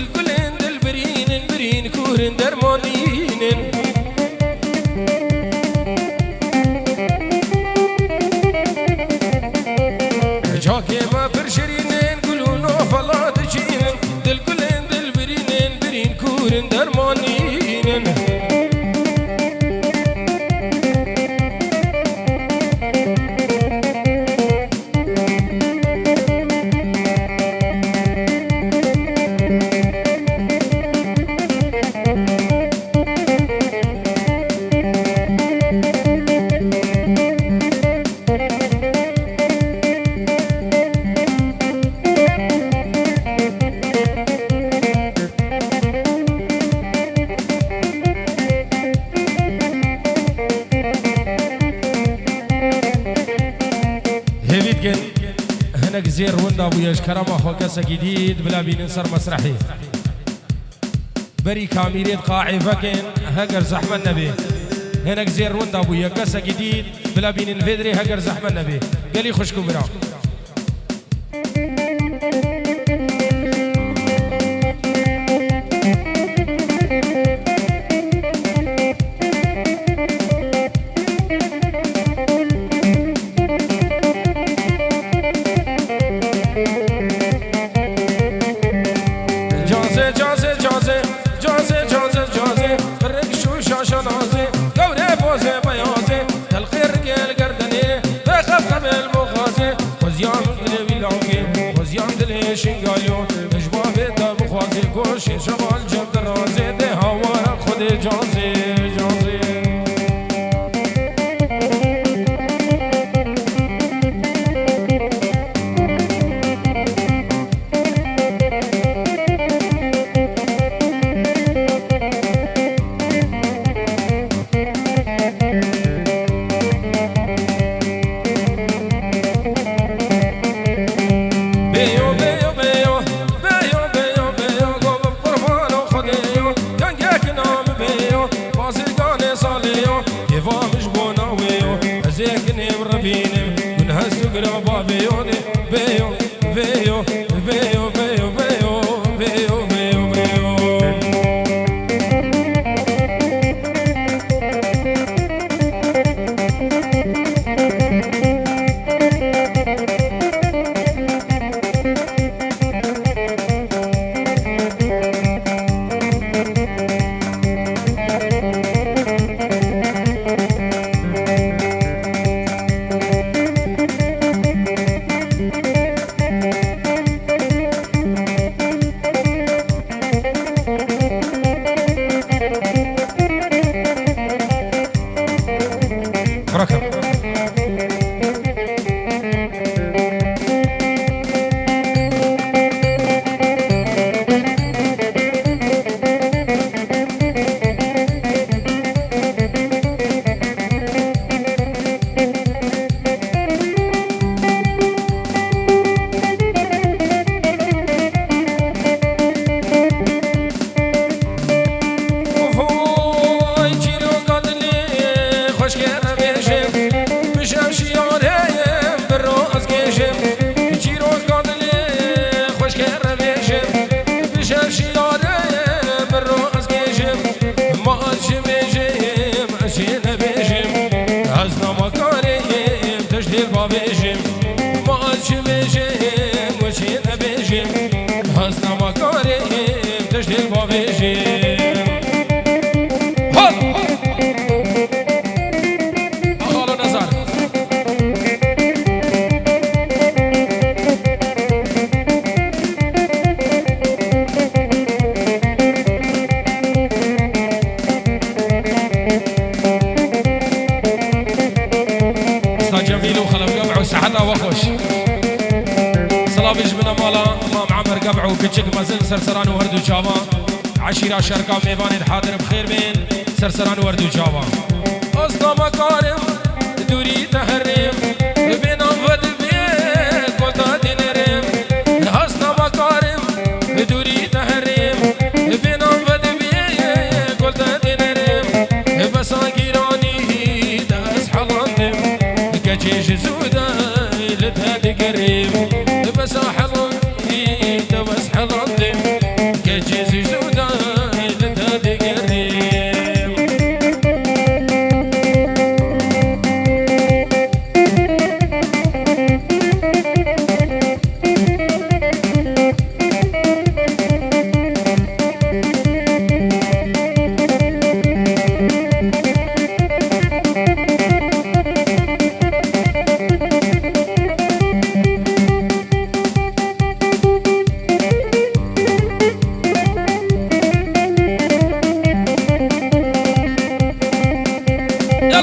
دل گلین دل برینن برین کورن درمانینن جاکی ما پرشرینن گلون و فلات چینن دل گلین دل برینن برین کورن درمانینن هناك زير وندا وياش كرامة خوكاسة جديد بلا بينصر مسرحي بري كاميريت قاعي فكن هاجر زحمة النبي هناك زير وندا ويا كاسة جديد بلا بين الفيدري هاجر زحمة النبي قالي خشكم برا شنگالیو اجبابه تا بخوازی گوشی شمال جب درازه ده هوا خود جازه جازه كتشك مازن سرسران وردو جاوا عشيرة شركة ميوان الحاضر بخير بين سرسران وردو جاوا أصلا مكارم دوري تهرم بين أنفد بين قلتا دينرم أصلا مكارم دوري تهرم بين أنفد بين قلتا دينرم بس أنجيراني داس حلندم كجيش زودا لتهد قريب بس حلندم بس حلندم كجيش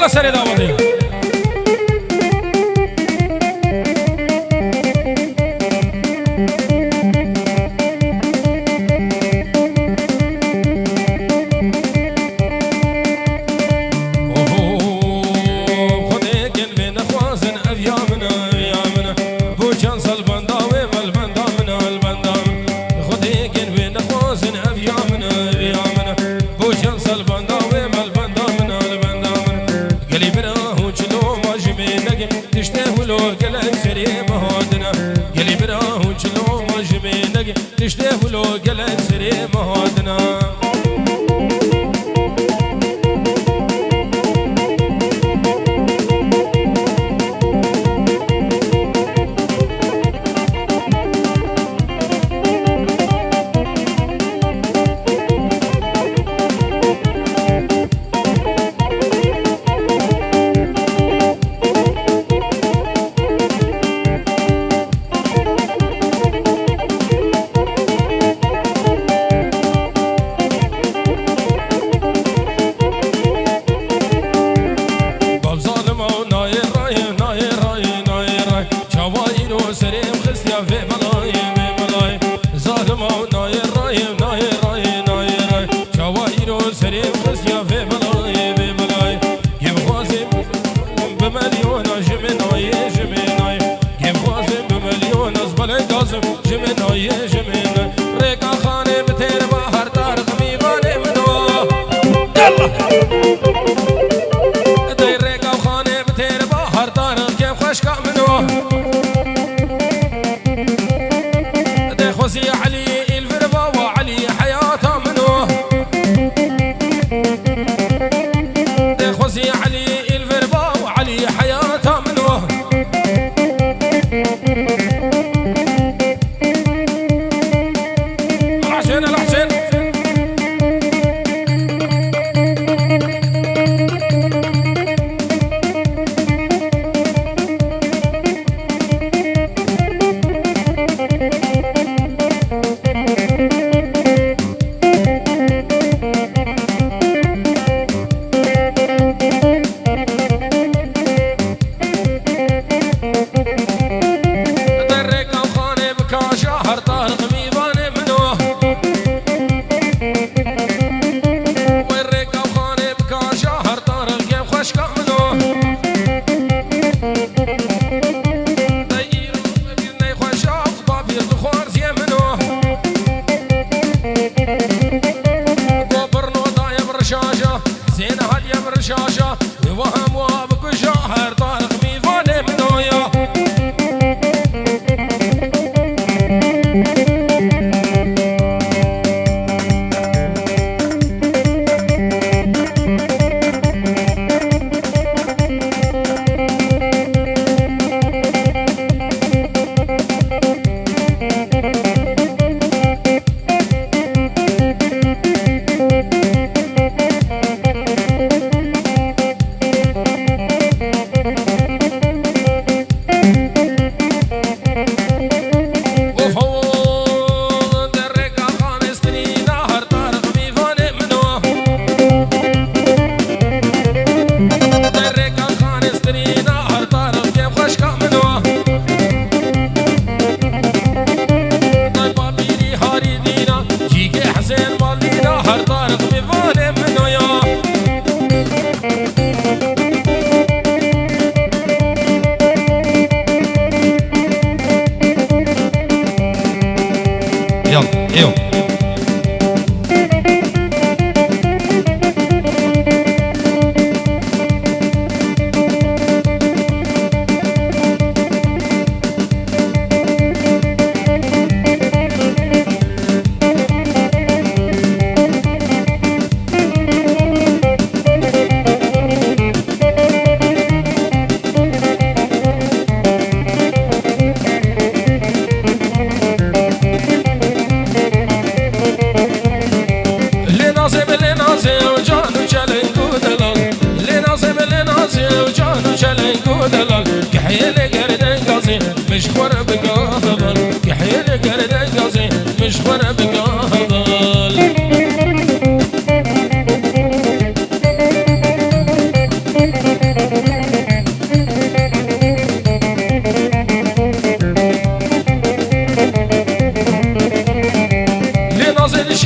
سر داودی تشتهي ولو قلت سري مهادنا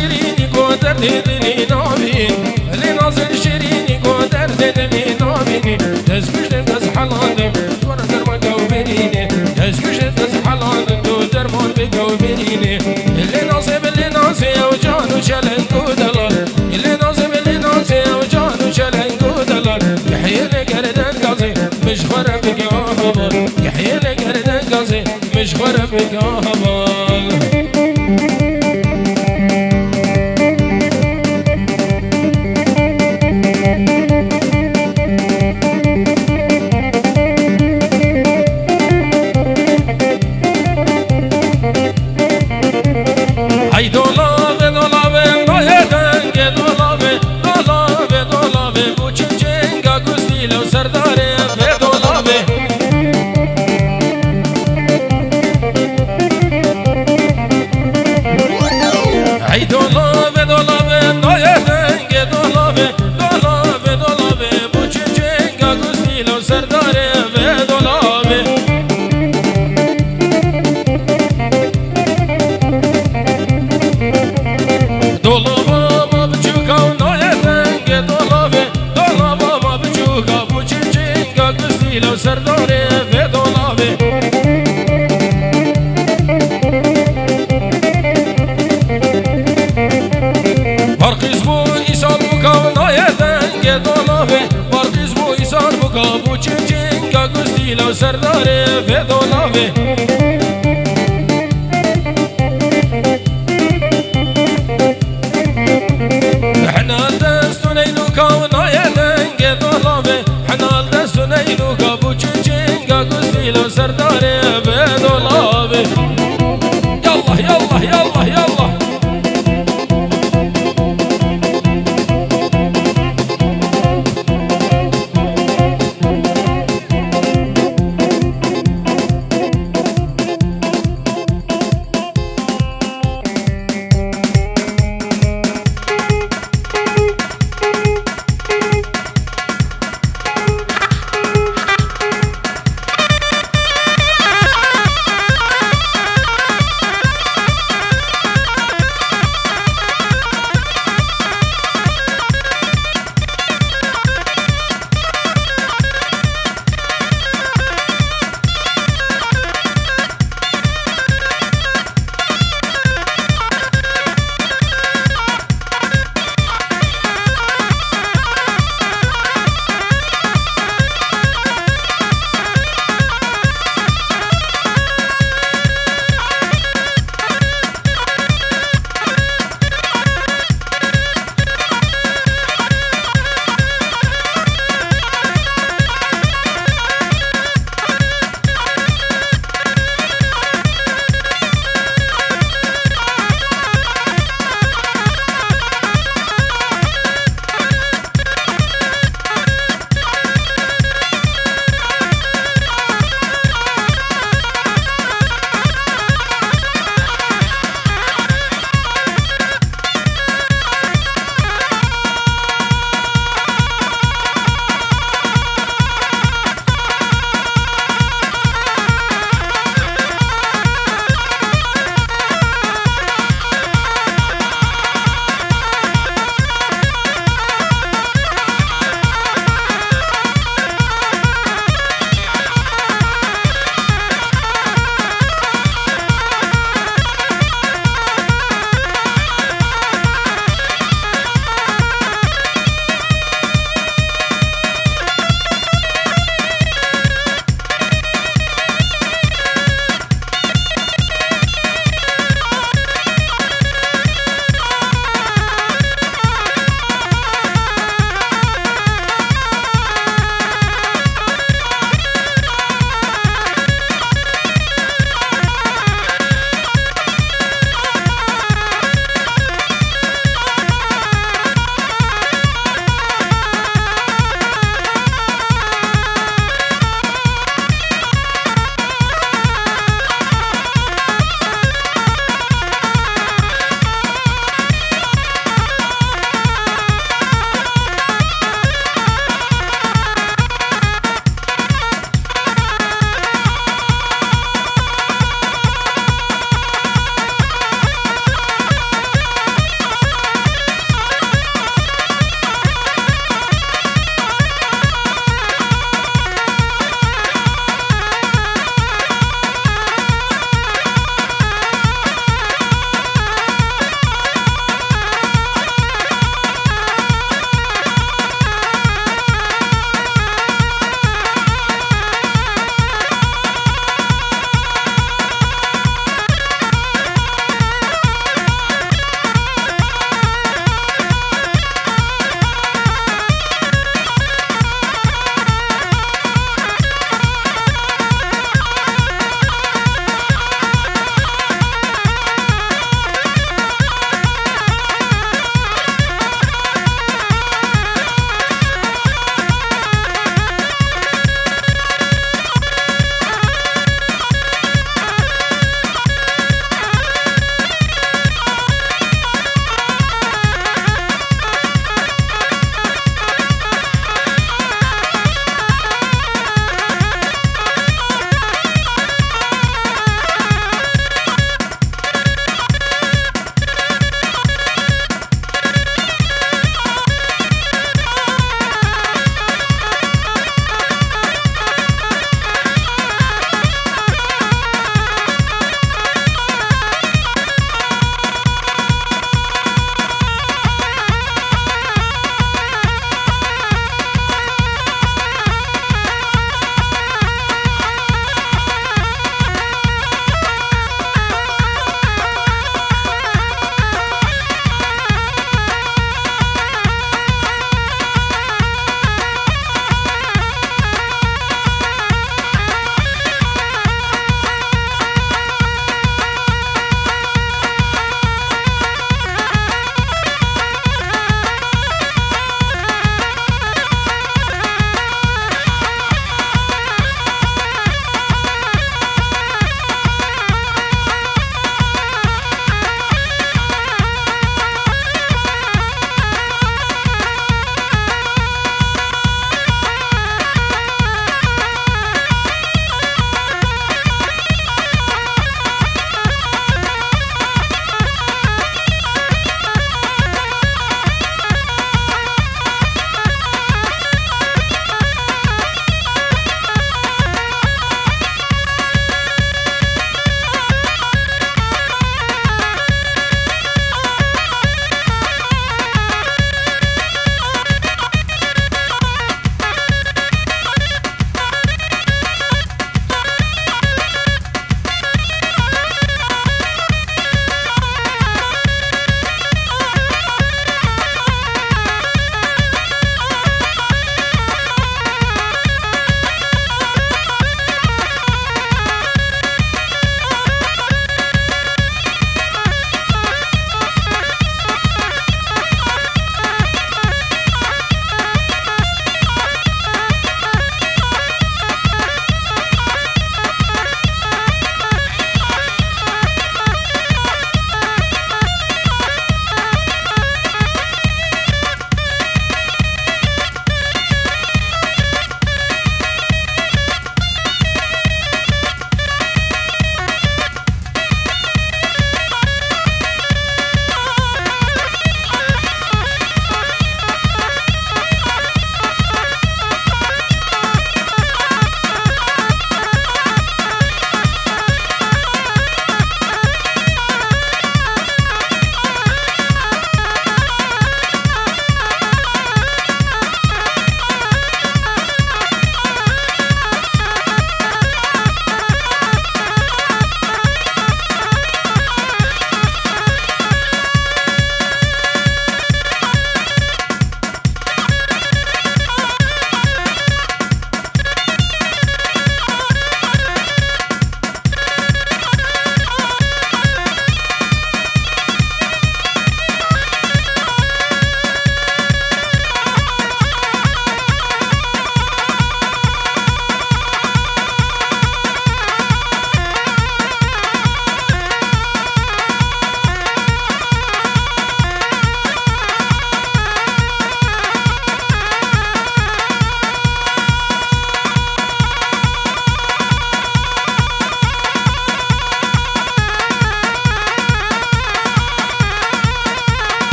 شيريني قدر دلي نابين اللي ناظر شيريني قدر دلي نابيني تزكش تز حلاندم دور درما قوبيني تزكش تز حلاندم دور درما بقوبيني اللي ناصب وجانو شلن قدلر اللي ناصب وجانو شلن قدلر يحيينا قردن قصي مش خرب قهبر يحيينا قردن قصي مش خرب قهبر لو سرداري في دولابي فرق اسمو إيسان بوكا نايتن دولابي فرق اسمو إيسان بوكا بوچنچن كا گستی لو سرداري في دولابي احنا دستو نيلوكا نايتن دولابي احنا دستو نيلوكا لو سرداري بدولابي يلا يلا يلا يلا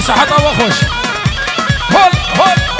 صحة وخوش هول هول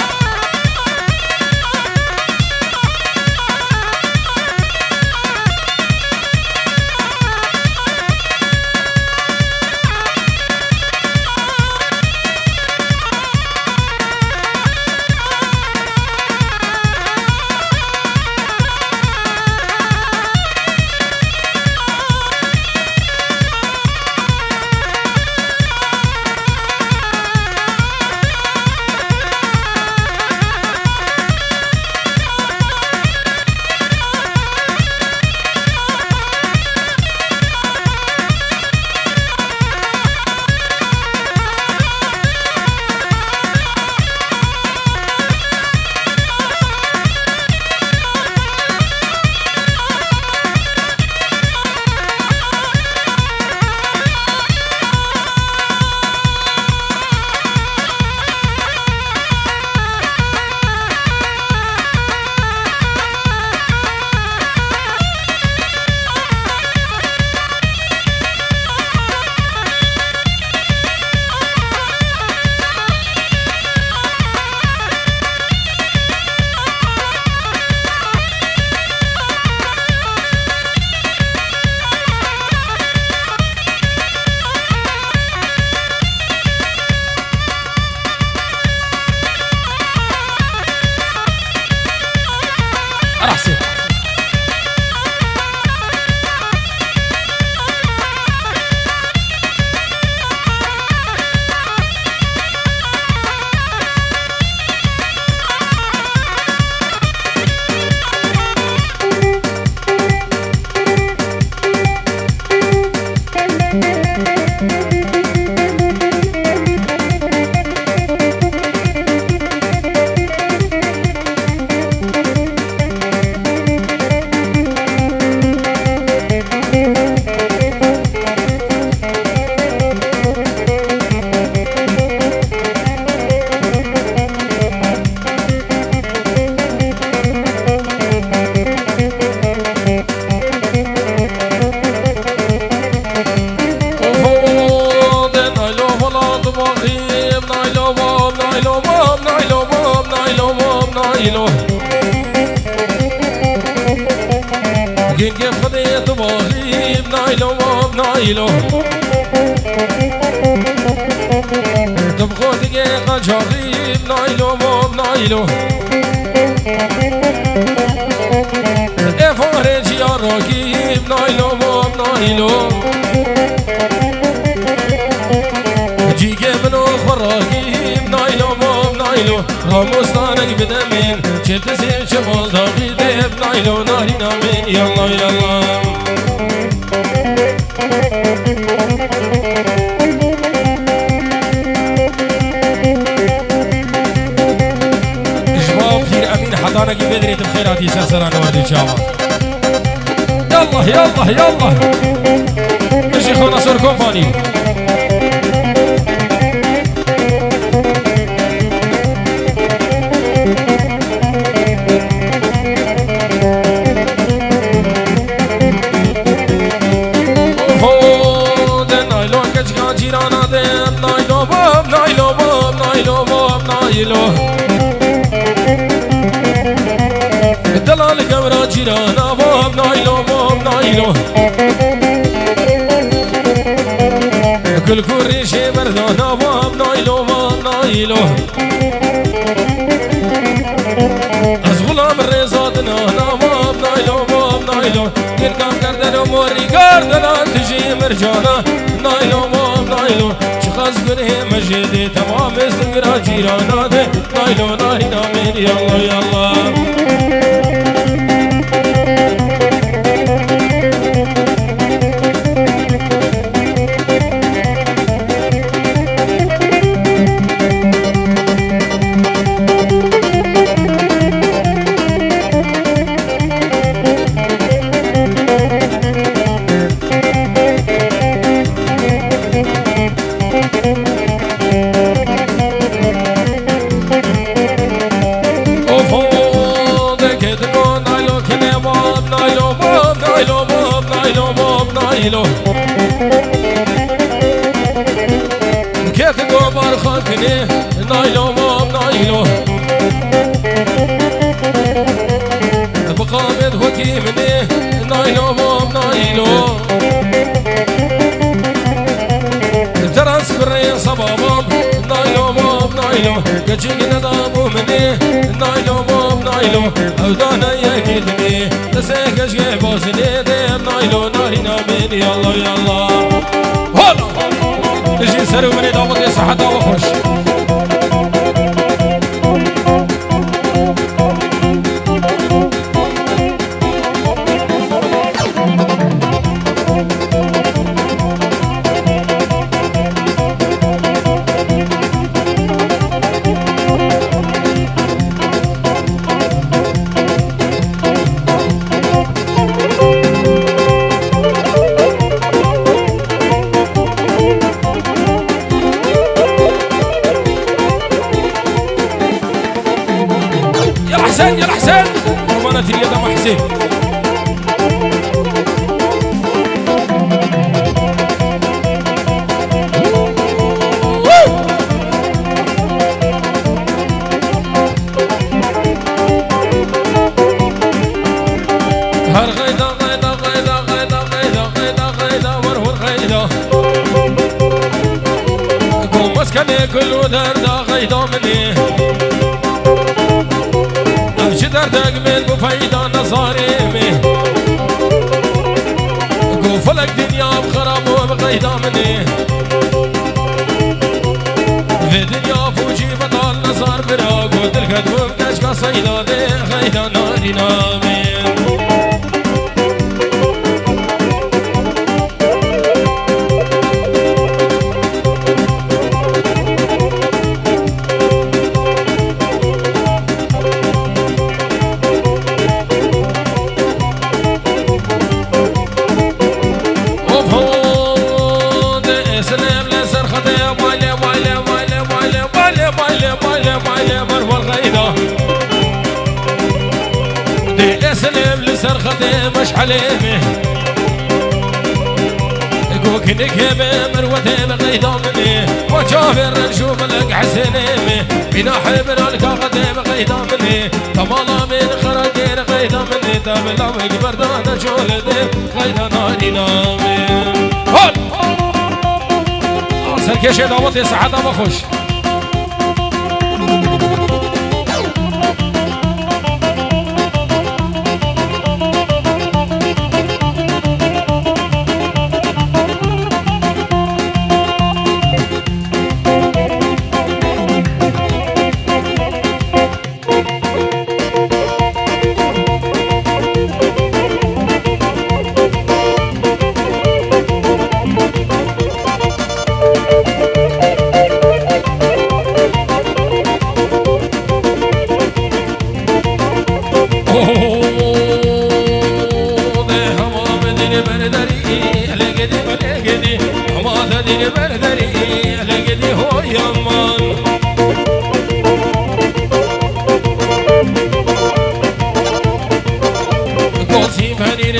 نايلو تبغوا دقيقة جريب نايلو نايلو افارج يا رقيب نايلو نايلو جيجي منو خراقيب نايلو نايلو راموستانك بدمين شلت سيب شمال داغي ديب نايلو نارينا من يلا يلا جواب كثير امين حضانك بدري بخيراتي سرسران وادي شاما يلا يلا يلا مشي خونا صور كومباني دلال قمرا جيرانا باب نايلو كل كوريشي مردانا باب نايلو از غلام رزادنا باب نايلو دل کام کردن و موری کردن تجی مرجانا نايلو شخص گنه مجد تمام سنگرا جیرانا ده نايلو من يلا نايلو كيف قمر خد مني نايلو مام نايلو بقامد وكي مني نايلو مام نايلو ترانس كرين صبابام نايلو مام نايلو كجيك ندابو مني نايلو مام نايلو او دانا يكيدني تسيكش جيبوزني دير نايلو نارينا من يلا يلا هلا تجي سرو مني داوط يصحى داوط خوش يا الحسين رمانة اليد ابو حسين هر غيدا غيدا غيدا غيدا غيدا غيدا غيدا ورور غيدا قوم مسكني كل دردا غيدا مني دردك من بفايدة نصاريمي قوفلك دنيا بخراب وبغيدا مني في دنيا فوجي بطال نصار براق ودلك دوم كشكا صيدا دي غيدا ناري نامين سلم لسرختي مش حليمي كوكنك بمروتي بغيدا مني وشافر نشوف لك حسنيمي بنا حبنا الكاغتي بغيدا مني طمالا من خراكير غيدا مني تابلا وكبردان شولدي غيدا ناري نامي هون سركيشي داوتي سعادة بخش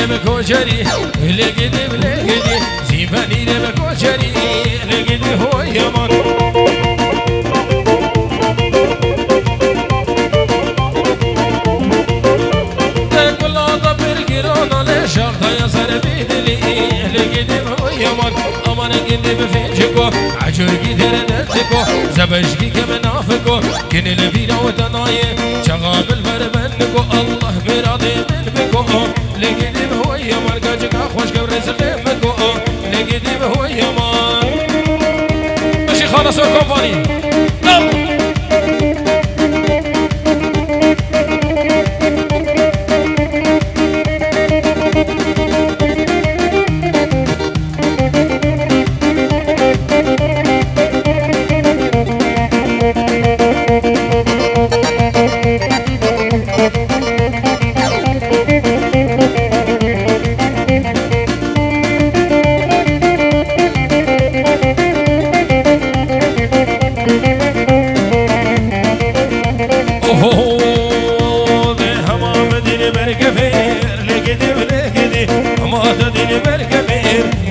بكوشري لقيتي بلقيتي زيفاني بكوشري لقيتي هو يمان تقول لا طبر كيرونا لشرطة يا سربي دلي لقيتي هو يمان أمان قلبي بفيجكو عجر كتير ندكو زبشكي كمنافكو كن الفينا وتناي شغام الفربنكو الله مرادي من بكو لقيتي هو يمان كاجك أخوش قبر سلمكو لقيتي هو يمان ماشي خالص وكومباني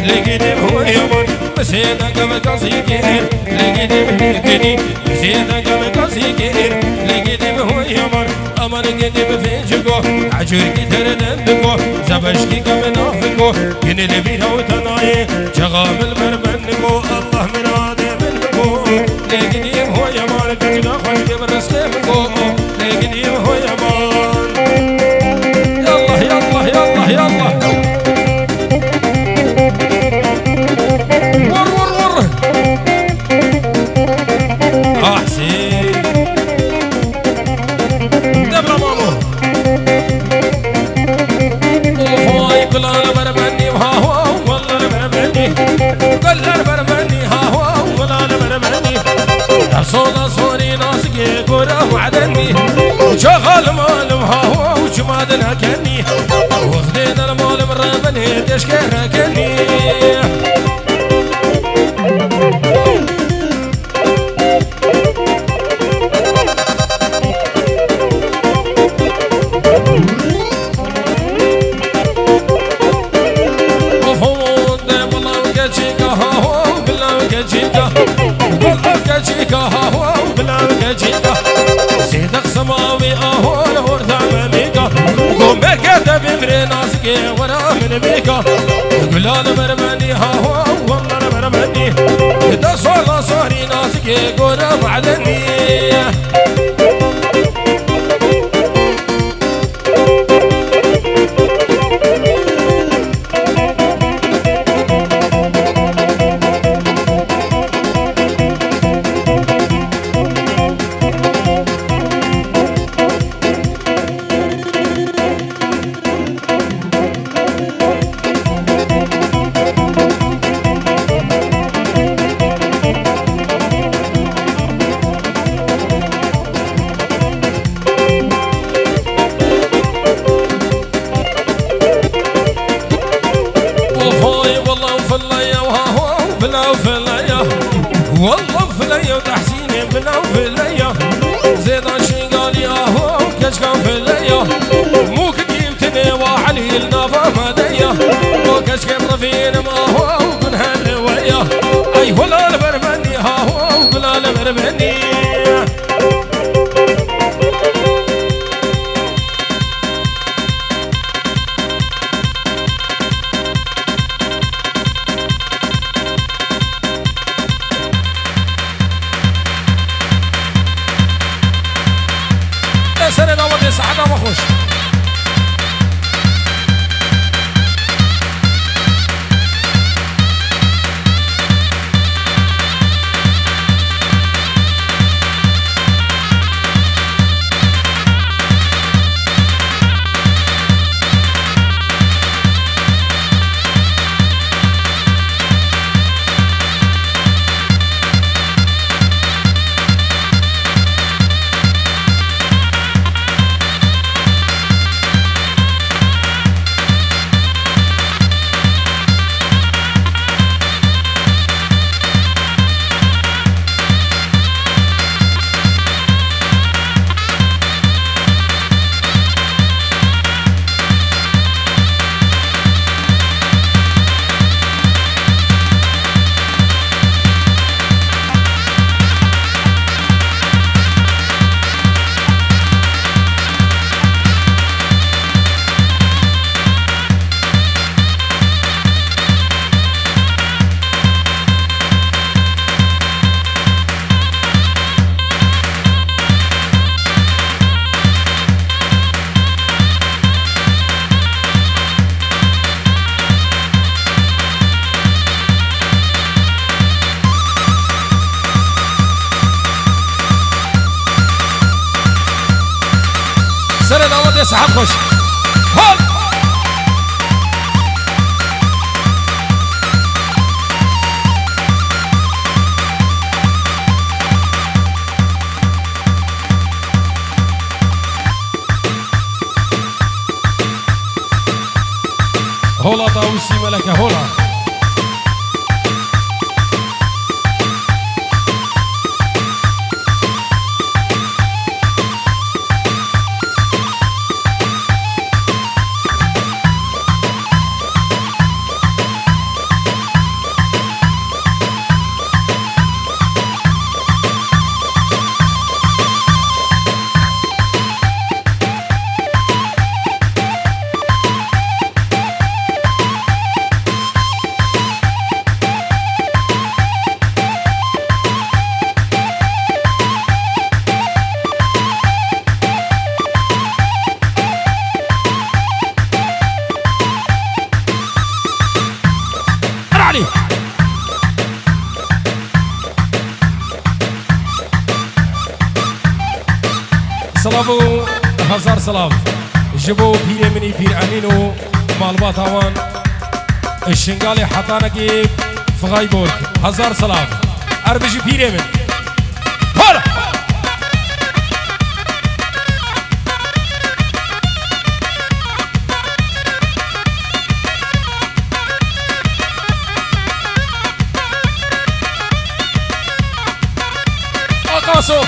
لقيتي هو يوم مسينا قبل تصير لقيتي قدي بفيجكو عجوركي تردندكو زبشكي كمنافكو كن اللي بيها وتناي شغام المرمنكو الله من آدم منكو لقديم هو يمان كتنا خلقي برسلمكو لقديم هو يمان يلا يلا يلا يلا ور ور ور حسين دبر مامو وفاي كل بربني وها هو والله بربني كل بربني ها هو والله بربني صودا صوري ناسقي كوره وعدني وشغل مال وها هو وجمادنا كني وخدينا المال بربني تشكينا كني سيدك سماوي اهو الورد عماميكا قوم بكتب امري ناسكي ورا من بيكا يقول انا مرماني هاهو والله انا مرماني اذا صار صاري ناسكي قولا بعدني والله فليا وتحسيني بلا وفليا زيدان شنقالي اهو كشكان فليا مو كجيبتني وعلي النافا مديا وكشكان رفين ما هو وكن هالويا اي ولا البربني هاهو ولا البربني سنة دعوة سعادة وخوش سنة دعوة سعاد خوش هول هولا طاوسي ملكة هولا سلافو هزار سلاف جبو بير مني بير امينو مالبات هوان الشنغالي حطانكي فغايبورك هزار سلاف اربجي بير من هلا اقاسو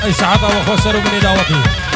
اي سعادة وخسروا من دعوتي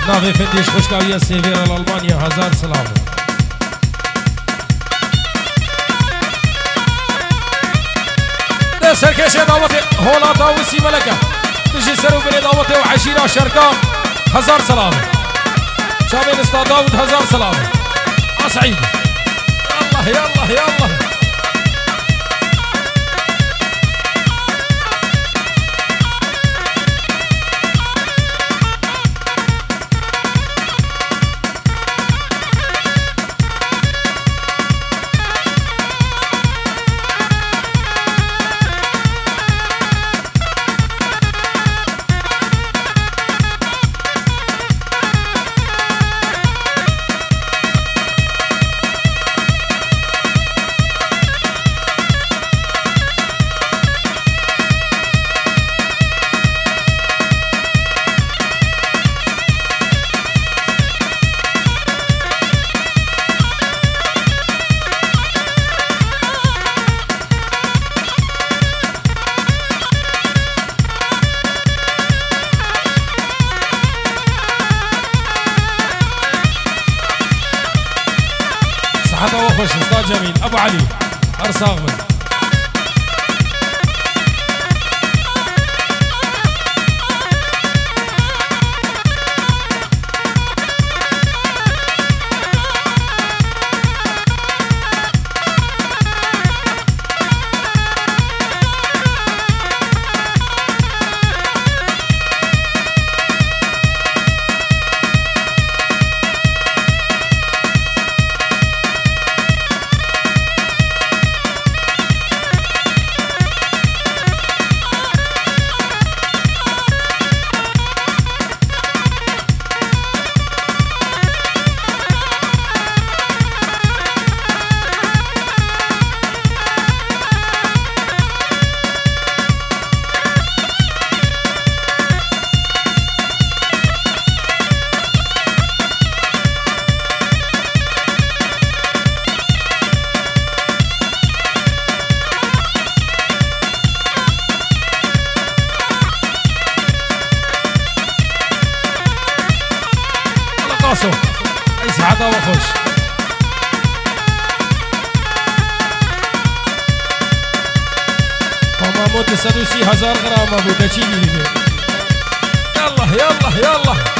نافي فنديش خوشكاوية سيفيرا لألمانيا هزار سلام ده سركشة دعوتي هولا داوسي ملكة تجي سرو بني دعوتي وعشيرة شركة هزار سلام شابين استاذ داود هزار سلام سعيد يلا يلا يلا صحة وخوش استاذ جميل ابو علي ارصاغمن باسو اي سعادة وخوش ماما موت 130,000 غرام ابو دجيلي يلا يلا يلا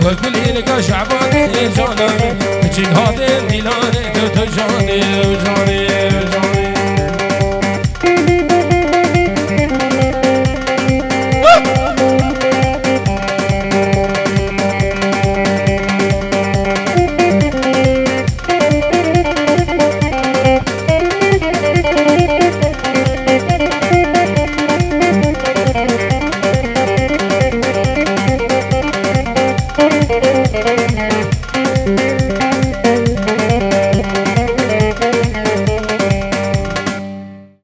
وكل لك شعبان جانب جهاد الدلان تجاني جاني جاني